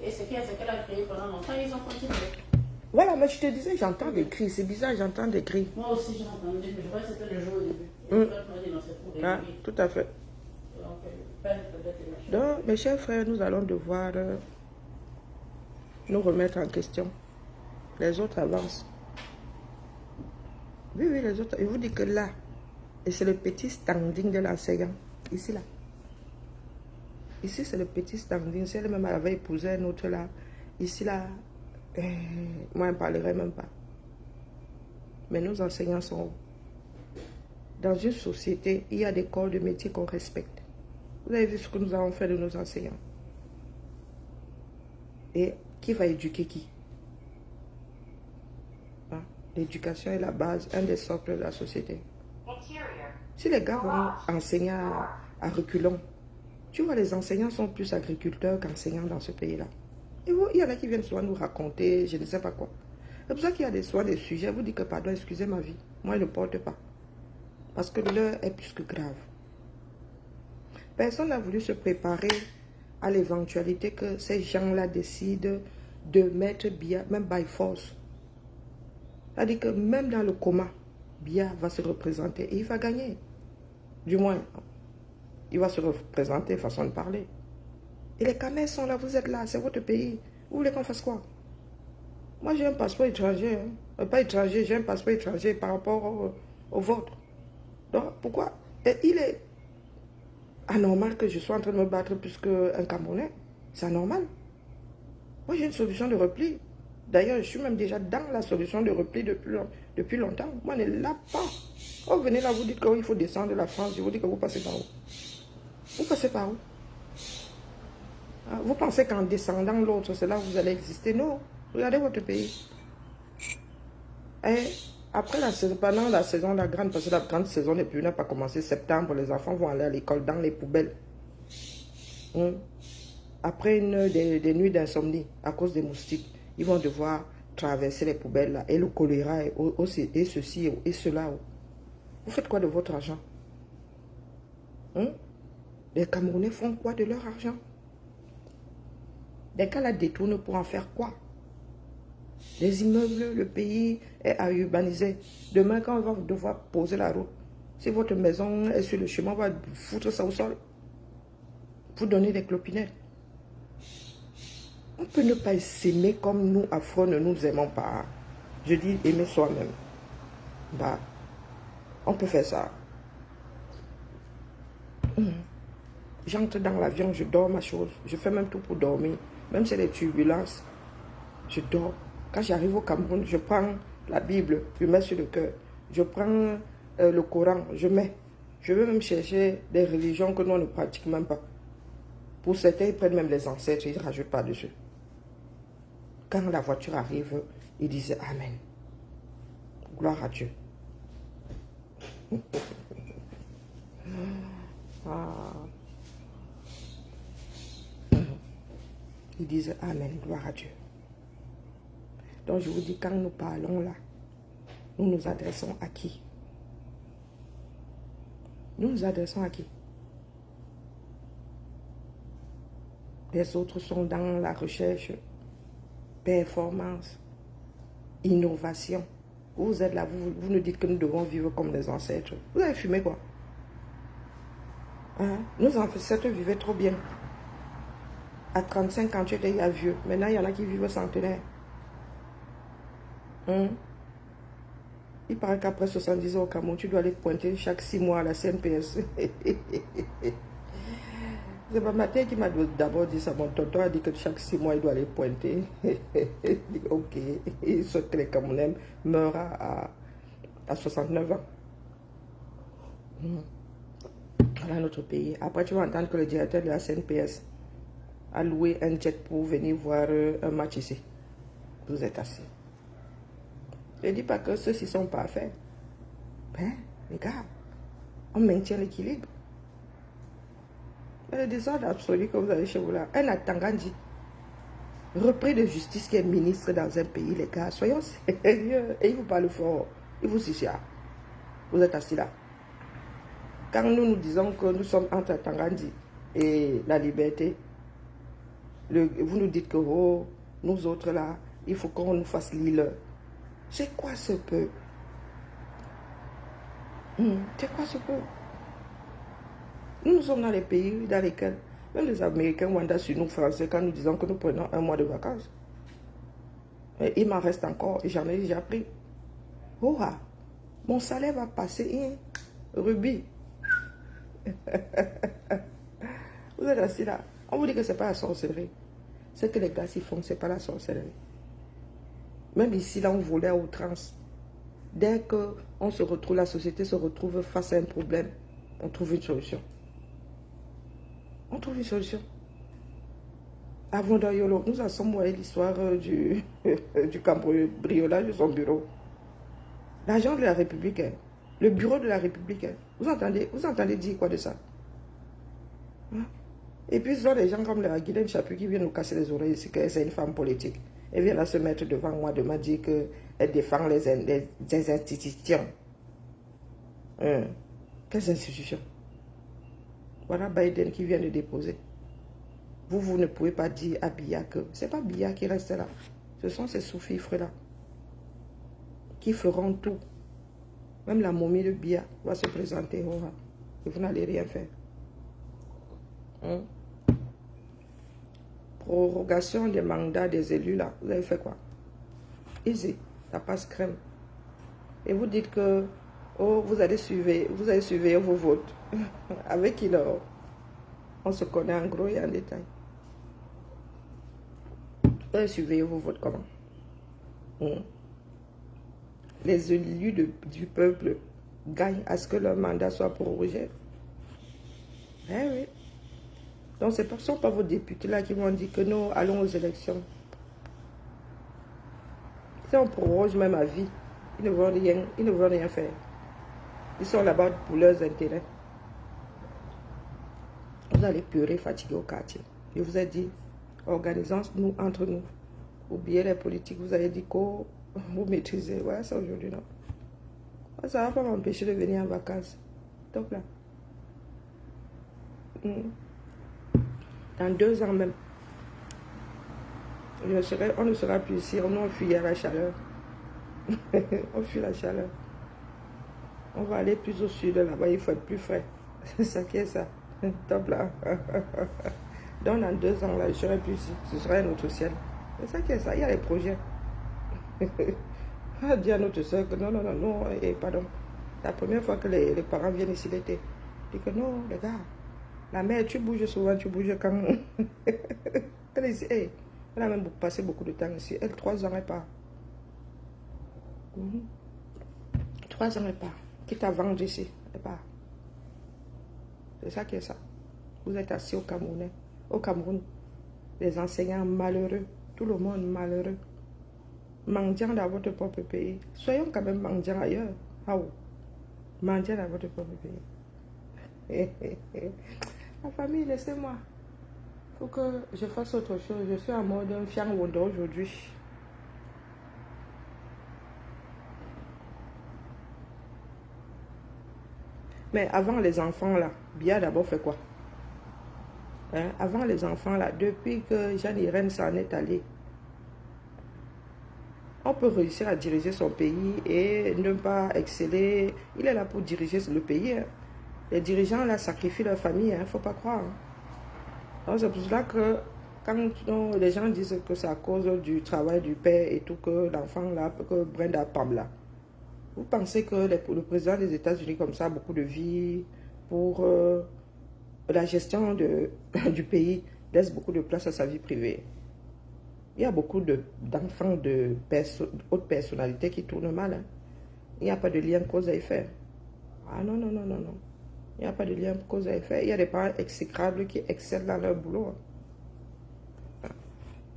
Et c'est qu'elle a crié pendant longtemps, ils ont continué. Voilà, mais je te disais, j'entends des cris. C'est bizarre, j'entends des cris. Moi aussi, j'ai entendu, mais je crois que c'était le jour au début. Et l'autre m'a dit, non, c'est pour Ah, réveiller. tout à fait. Donc, peut-être les machins. Donc, mes chers frères, nous allons devoir nous remettre en question. Les autres avancent. Oui, oui, les autres. Je vous dis que là, et c'est le petit standing de l'enseignant. Ici, là. Ici, c'est le petit standing. Si elle-même avait épousé un autre là. Ici, là, moi, je ne parlerai même pas. Mais nos enseignants sont où? Dans une société, il y a des corps de métier qu'on respecte. Vous avez vu ce que nous avons fait de nos enseignants. Et qui va éduquer qui? Hein? L'éducation est la base, un des socles de la société. Si les gars vont enseigner à reculons, tu vois, les enseignants sont plus agriculteurs qu'enseignants dans ce pays-là. Et vous, il y en a qui viennent souvent nous raconter, je ne sais pas quoi. C'est pour ça qu'il y a souvent des sujets, vous dites que pardon, excusez ma vie. Moi, je ne porte pas. Parce que l'heure est plus que grave. Personne n'a voulu se préparer à l'éventualité que ces gens-là décident de mettre Biya, même by force. C'est-à-dire que même dans le coma, Biya va se représenter et il va gagner. Du moins, il va se représenter, façon de parler. Et les caméras sont là, vous êtes là, c'est votre pays. Vous voulez qu'on fasse quoi? Moi, j'ai un passeport étranger. Hein. Pas étranger, j'ai un passeport étranger par rapport au vôtre. Donc, pourquoi? Et il est anormal que je sois en train de me battre plus qu'un Camerounais. C'est anormal. Moi, j'ai une solution de repli. D'ailleurs, je suis même déjà dans la solution de repli depuis longtemps. Moi, je ne l'ai pas. Oh, vous venez là, vous dites qu'il faut descendre de la France. Je vous dis que vous passez par où? Vous passez par où? Vous pensez qu'en descendant l'autre, c'est là où vous allez exister? Non. Regardez votre pays. Et après la saison, pendant la saison, la grande, parce que la grande saison n'est plus, n'a pas commencé septembre, les enfants vont aller à l'école dans les poubelles. Après des nuits d'insomnie, à cause des moustiques, ils vont devoir traverser les poubelles là, et le choléra, et ceci, et cela. Vous faites quoi de votre argent? Les Camerounais font quoi de leur argent? Les cas la détournent pour en faire quoi? Les immeubles, le pays est à urbaniser. Demain, quand on va devoir poser la route, si votre maison est sur le chemin, on va foutre ça au sol. Vous donner des clopinettes. On peut ne pas s'aimer comme nous, Afro, ne nous aimons pas. Je dis aimer soi-même. Bah, on peut faire ça. J'entre dans l'avion, je dors ma chose. Je fais même tout pour dormir. Même si c'est des turbulences, je dors. Quand j'arrive au Cameroun, je prends la Bible, je mets sur le cœur. Je prends le Coran, je mets. Je veux même chercher des religions que nous on ne pratique même pas. Pour certains, ils prennent même les ancêtres, ils ne rajoutent pas dessus. Quand la voiture arrive, ils disent Amen. Gloire à Dieu. Ils disent Amen, gloire à Dieu. Donc je vous dis, quand nous parlons là, nous nous adressons à qui? Nous nous adressons à qui? Les autres sont dans la recherche, performance, innovation. Vous êtes là, vous nous dites que nous devons vivre comme les ancêtres. Vous avez fumé quoi? Nos ancêtres vivaient trop bien. À 35 ans, tu étais vieux. Maintenant, il y en a qui vivent centenaire. Il paraît qu'après 70 ans au Cameroun, tu dois aller pointer chaque 6 mois à la CNPS. C'est ma mère qui m'a d'abord dit ça. Mon tonton a dit que chaque 6 mois, il doit aller pointer. Ok. Et ce que les Camerounais meurent à 69 ans. Voilà notre pays. Après, tu vas entendre que le directeur de la CNPS a loué un jet pour venir voir un match ici. Vous êtes assis. Je ne dis pas que ceux-ci sont parfaits. Ben, les gars, on maintient l'équilibre. Le désordre absolu que vous avez chez vous là, un Atangandi. repris de justice qui est ministre dans un pays, les gars, soyons sérieux. Et il vous parle fort, il vous siffle. Vous êtes assis là. Quand nous disons que nous sommes entre Tangandi et la liberté, vous nous dites que oh, nous autres là, il faut qu'on nous fasse l'île. C'est quoi ce peu? C'est quoi ce peu? Nous sommes dans les pays dans lesquels même les Américains mandent sur nous Français quand nous disons que nous prenons un mois de vacances. Et il m'en reste encore et j'en ai déjà pris. Oh, mon salaire va passer, Ruby. Vous êtes assis là. On vous dit que ce n'est pas la sorcellerie. Ce que les gars s'y font, ce n'est pas la sorcellerie. Même ici, là, on volait à outrance. Dès qu'on se retrouve, la société se retrouve face à un problème, on trouve une solution. On trouve une solution. Avant d'Ayolo, nous en sommes voyé l'histoire du cambriolage de son bureau. L'agent de la République, le bureau de la République, vous entendez dire quoi de ça? Hein? Et puis, ce sont des gens comme la Guylaine Chaput qui viennent nous casser les oreilles ici, que c'est une femme politique. Elle vient là se mettre devant moi de me dire qu'elle défend les institutions. Quelles institutions? Voilà Biden qui vient de déposer. Vous ne pouvez pas dire à Biya que ce n'est pas Biya qui reste là. Ce sont ces sous-fifres-là qui feront tout. Même la momie de Biya va se présenter. Et vous n'allez rien faire. Prorogation des mandats des élus là. Vous avez fait quoi? Easy. Ça passe crème. Et vous dites que oh, vous allez surveiller vos votes. Avec qui là? On se connaît en gros et en détail. Vous allez surveiller vos votes comment? Les élus du peuple gagnent à ce que leur mandat soit prorogé. Eh oui. Donc, ce ne sont pas vos députés là qui vont dire que nous allons aux élections. Si on proroge même à vie, ils ne vont rien faire. Ils sont là-bas pour leurs intérêts. Vous allez pleurer, fatiguer au quartier. Je vous ai dit, organisons-nous entre nous. Oubliez les politiques, vous avez dit que vous maîtrisez. Voilà ça aujourd'hui, non. Ça ne va pas m'empêcher de venir en vacances. Donc là. Dans 2 ans même, on ne sera plus ici, on fuit la chaleur. On fuit la chaleur. On va aller plus au sud, là-bas, il faut être plus frais. C'est ça qui est ça. Top là. Donc dans 2 ans, là, je serai plus ici. Ce sera un autre ciel. C'est ça qui est ça. Il y a les projets. On a dit à notre soeur que non, et pardon. La première fois que les parents viennent ici l'été, je dis que non, les gars, la mère, tu bouges souvent, tu bouges quand même. Elle est ici, elle a même passé beaucoup de temps ici. Elle, 3 ans, elle part. 3 ans, elle part. Quitte à vendre ici, elle part. C'est ça qui est ça. Vous êtes assis au Cameroun. Les enseignants malheureux. Tout le monde malheureux. Mendiant dans votre propre pays. Soyons quand même mendiants ailleurs. Mendiant dans votre propre pays. La famille, laissez-moi. Il faut que je fasse autre chose. Je suis en mode fiang wondo aujourd'hui. Mais avant les enfants là, Biya d'abord fait quoi? Avant les enfants là, depuis que Jeanne-Irène s'en est allée, on peut réussir à diriger son pays et ne pas exceller. Il est là pour diriger le pays. Les dirigeants là sacrifient leur famille, il ne faut pas croire. C'est pour cela que quand les gens disent que c'est à cause du travail du père et tout, que l'enfant là, que Brenda Pamela. Vous pensez que le président des États-Unis comme ça a beaucoup de vie pour la gestion du pays, laisse beaucoup de place à sa vie privée. Il y a beaucoup d'enfants de haute personnalité qui tournent mal. Il n'y a pas de lien cause à effet. Ah non. Il n'y a pas de lien cause à effet. Il y a des parents exécrables qui excellent dans leur boulot.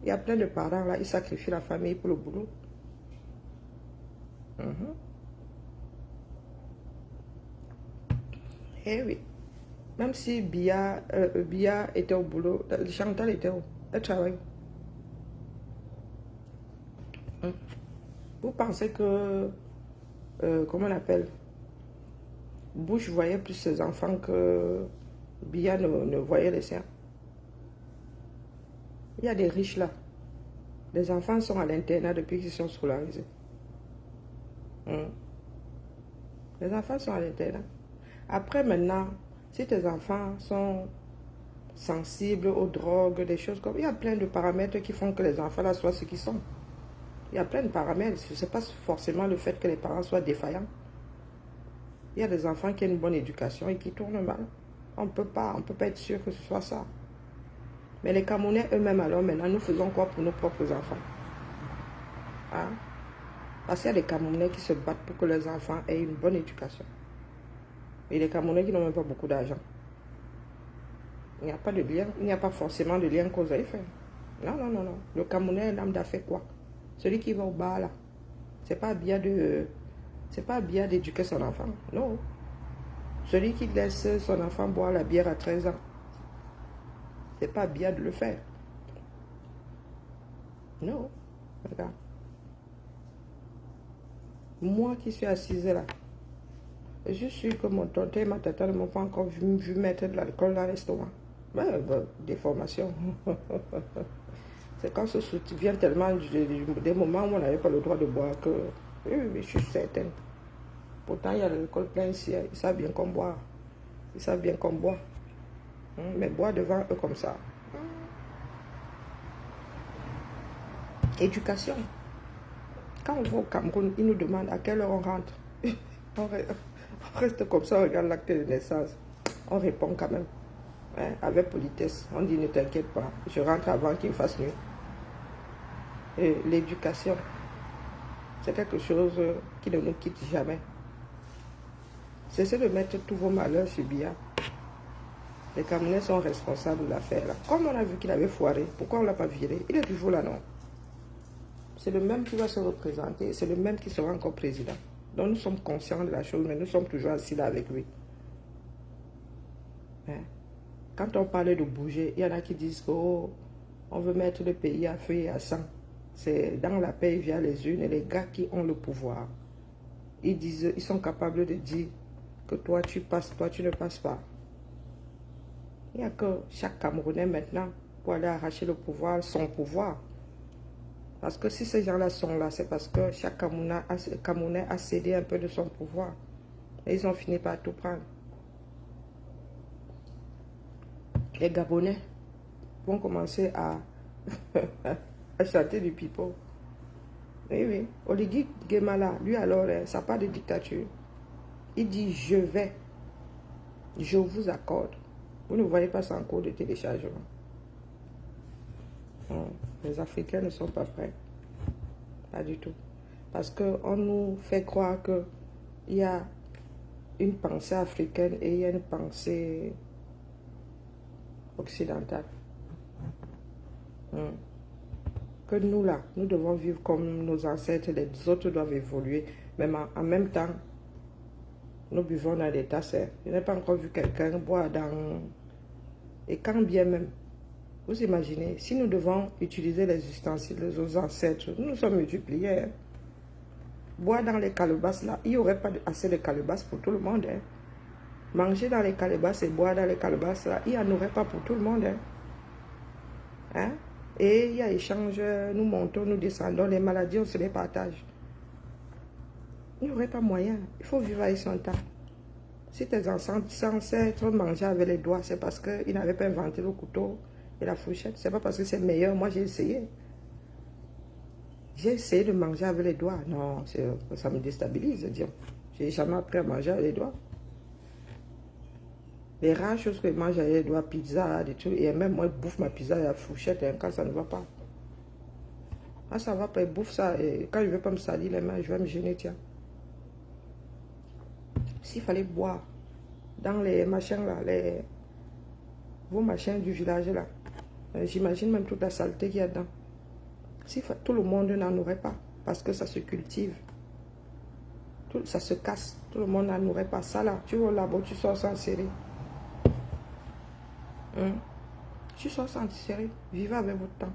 Il y a plein de parents là, ils sacrifient la famille pour le boulot. Eh oui. Même si Biya était au boulot, Chantal était où? Elle travaille. Vous pensez que, comment on appelle, Bush voyait plus ses enfants que Biya ne voyait les siens? Il y a des riches là. Les enfants sont à l'internat depuis qu'ils sont scolarisés. Les enfants sont à l'internat. Après maintenant, si tes enfants sont sensibles aux drogues, des choses comme... Il y a plein de paramètres qui font que les enfants là soient ce qu'ils sont. Il y a plein de paramètres. Ce n'est pas forcément le fait que les parents soient défaillants. Il y a des enfants qui ont une bonne éducation et qui tournent mal. On ne peut pas être sûr que ce soit ça. Mais les Camerounais eux-mêmes, alors maintenant, nous faisons quoi pour nos propres enfants? Hein? Parce qu'il y a des Camerounais qui se battent pour que leurs enfants aient une bonne éducation. Et les Camerounais qui n'ont même pas beaucoup d'argent. Il n'y a pas de lien, il n'y a pas forcément de lien cause à effet. Non, non, non, non. Le Camerounais, lambda fait quoi? Celui qui va au bar là, c'est pas bien d'éduquer son enfant. Non. Celui qui laisse son enfant boire la bière à 13 ans, c'est pas bien de le faire. Non. Regarde. Moi qui suis assise là, je suis sûr que mon tonton et ma tata ne m'ont pas encore vu mettre de l'alcool dans l'estomac. Mais des formations. C'est quand on se souvient tellement des moments où on n'avait pas le droit de boire que oui, je suis certaine. Pourtant, il y a l'alcool plein ici. Ils savent bien qu'on boit. Ils savent bien qu'on boit. Mais boire devant eux comme ça. Éducation. Quand on va au Cameroun, ils nous demandent à quelle heure on rentre. On reste comme ça, on regarde l'acte de naissance. On répond quand même. Hein, avec politesse. On dit ne t'inquiète pas. Je rentre avant qu'il fasse nuit. Et l'éducation, c'est quelque chose qui ne nous quitte jamais. Cessez de mettre tous vos malheurs sur Biya. Les Camerounais sont responsables de l'affaire là. Comme on a vu qu'il avait foiré, pourquoi on ne l'a pas viré? Il est toujours là, non? C'est le même qui va se représenter, c'est le même qui sera encore président. Donc nous sommes conscients de la chose, mais nous sommes toujours assis là avec lui. Hein? Quand on parlait de bouger, il y en a qui disent qu'on veut mettre le pays à feu et à sang. C'est dans la paix via les unes et les gars qui ont le pouvoir. Ils sont capables de dire que toi tu passes, toi tu ne passes pas. Il n'y a que chaque Camerounais maintenant pour aller arracher le pouvoir, son pouvoir. Parce que si ces gens-là sont là, c'est parce que chaque Camerounais a cédé un peu de son pouvoir. Et ils ont fini par tout prendre. Les Gabonais vont commencer à chanter du pipeau. Oui, oui. Oligui Guémala, lui alors, ça n'a pas de dictature. Il dit, je vous accorde. Vous ne voyez pas ça en cours de téléchargement. Non, les Africains ne sont pas prêts. Pas du tout. Parce qu'on nous fait croire qu'il y a une pensée africaine et il y a une pensée occidentale. Que nous là, nous devons vivre comme nos ancêtres, les autres doivent évoluer. Même en même temps, nous buvons dans des tasses. Je n'ai pas encore vu quelqu'un boire dans... Et quand bien même, vous imaginez, si nous devons utiliser les ustensiles de nos ancêtres, nous sommes multipliés. Hein. Boire dans les calebasses là, il n'y aurait pas assez de calebasses pour tout le monde. Hein. Manger dans les calebasses et boire dans les calebasses là, il n'y en aurait pas pour tout le monde. Hein. Hein? Et il y a échange, nous montons, nous descendons, les maladies, on se les partage. Il n'y aurait pas moyen. Il faut vivre avec son temps. Si tes ancêtres mangeaient avec les doigts, c'est parce qu'ils n'avaient pas inventé le couteau et la fourchette. C'est pas parce que c'est meilleur. Moi, j'ai essayé. J'ai essayé de manger avec les doigts. Non, ça me déstabilise. J'ai jamais appris à manger avec les doigts. Les rares choses que je mange avec les doigts, pizza, des trucs, et même moi, je bouffe ma pizza à la fourchette hein, quand ça ne va pas. Ah, ça va pas, je bouffe ça, et quand je ne veux pas me salir les mains, je vais me gêner, tiens. S'il fallait boire dans les machins là, vos machins du village là, j'imagine même toute la saleté qu'il y a dedans. Si tout le monde n'en aurait pas, parce que ça se cultive, ça se casse, tout le monde n'en aurait pas. Ça là, tu vas là-bas, tu sors sans serrer. Tu sors sans serrer, vivez avec votre temps.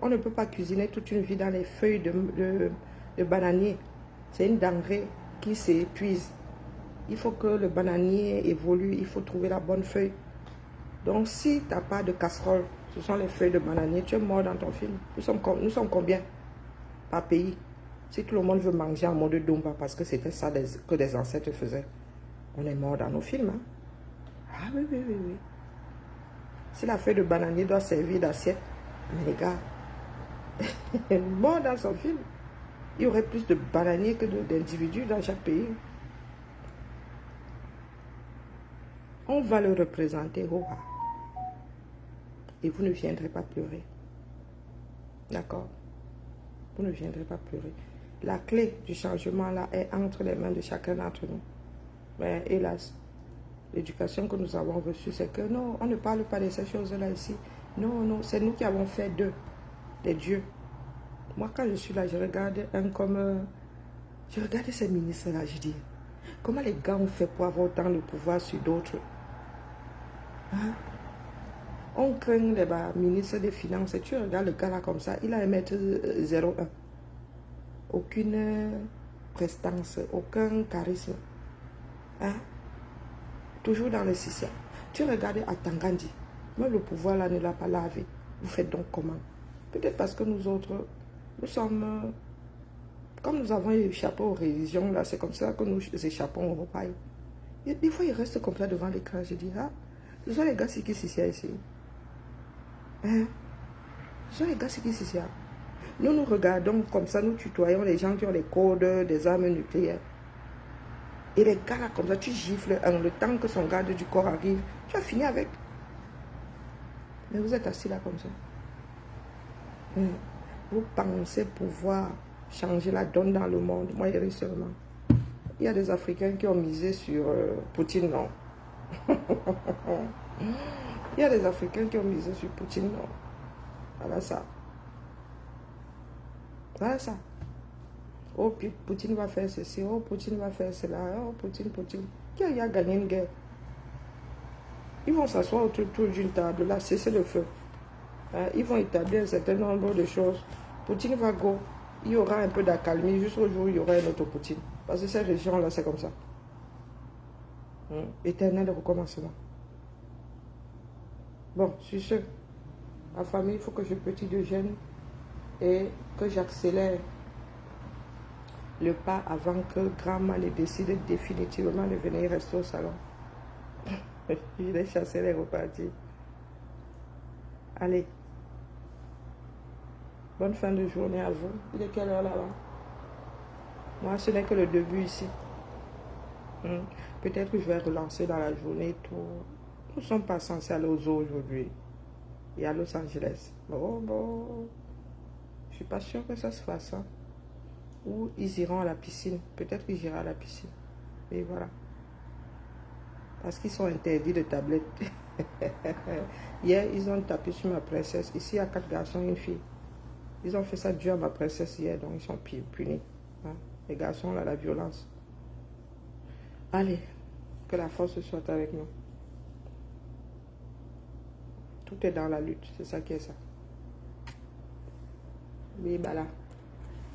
On ne peut pas cuisiner toute une vie dans les feuilles de bananier. C'est une denrée qui s'épuise. Il faut que le bananier évolue, il faut trouver la bonne feuille. Donc si tu n'as pas de casserole, ce sont les feuilles de bananier, tu es mort dans ton film. Nous sommes combien par pays? Si tout le monde veut manger en mode Dumba, parce que c'était ça que des ancêtres faisaient, on est mort dans nos films. Hein? Ah oui, oui, oui, oui. Si la feuille de bananier doit servir d'assiette, mais les gars, mort dans son film. Il y aurait plus de bananiers que d'individus dans chaque pays. On va le représenter au roi. Et vous ne viendrez pas pleurer. D'accord? Vous ne viendrez pas pleurer. La clé du changement là est entre les mains de chacun d'entre nous. Mais hélas, l'éducation que nous avons reçue, c'est que non, on ne parle pas de ces choses-là ici. Non, non, c'est nous qui avons fait d'eux des dieux. Moi, quand je suis là, je regarde je regarde ces ministres-là, je dis, comment les gars ont fait pour avoir autant de pouvoir sur d'autres? Hein? On craint les ministres des Finances. Et tu regardes le gars là comme ça, il a 1,01 m. Aucune prestance, aucun charisme. Hein? Toujours dans le système. Tu regardes à Tangandi, même le pouvoir là ne l'a pas lavé. Vous faites donc comment? Peut-être parce que nous autres, nous sommes, comme nous avons échappé aux religions, là, c'est comme ça que nous échappons au repas. Et des fois, ils restent comme ça devant l'écran. Je dis, ah, ce sont les gars qui sont ici. Hein? Ce sont les gars qui sont ici. Nous nous regardons comme ça, nous tutoyons les gens qui ont des codes, des armes nucléaires. Et les gars là, comme ça, tu gifles le temps que son garde du corps arrive, tu as fini avec. Mais vous êtes assis là comme ça. Vous pensez pouvoir changer la donne dans le monde? Moi, il y a seulement. Il y a des Africains qui ont misé sur Poutine, non. Il y a des Africains qui ont misé sur Poutine, non. Voilà ça. Voilà ça. Oh, Poutine va faire ceci, oh, Poutine va faire cela, oh, Poutine. Qui a gagné une guerre? Ils vont s'asseoir autour d'une table, là, cesser le feu. Ils vont établir un certain nombre de choses. Poutine va go. Il y aura un peu d'accalmie jusqu'au jour où il y aura un autre Poutine. Parce que ces régions-là, c'est comme ça. Éternel recommencement. Bon, sur ce, ma famille, il faut que je petit déjeune et que j'accélère le pas avant que grand-mère ne décide définitivement de venir rester au salon. Je l'ai chassé les repartir. Allez. Bonne fin de journée à vous. Il est quelle heure là-bas? Moi, ce n'est que le début ici. Peut-être que je vais relancer dans la journée tout. Nous ne sommes pas censés aller aux zoo aujourd'hui. Et à Los Angeles. Bon. Je ne suis pas sûre que ça se fasse. Hein. Ou ils iront à la piscine. Peut-être qu'ils iront à la piscine. Et voilà. Parce qu'ils sont interdits de tablettes. Hier, ils ont tapé sur ma princesse. Ici, il y a 4 garçons et une fille. Ils ont fait ça dur à ma princesse hier, donc ils sont punis. Hein? Les garçons, là, la violence. Allez, que la force soit avec nous. Tout est dans la lutte, c'est ça qui est ça. Oui, bah là.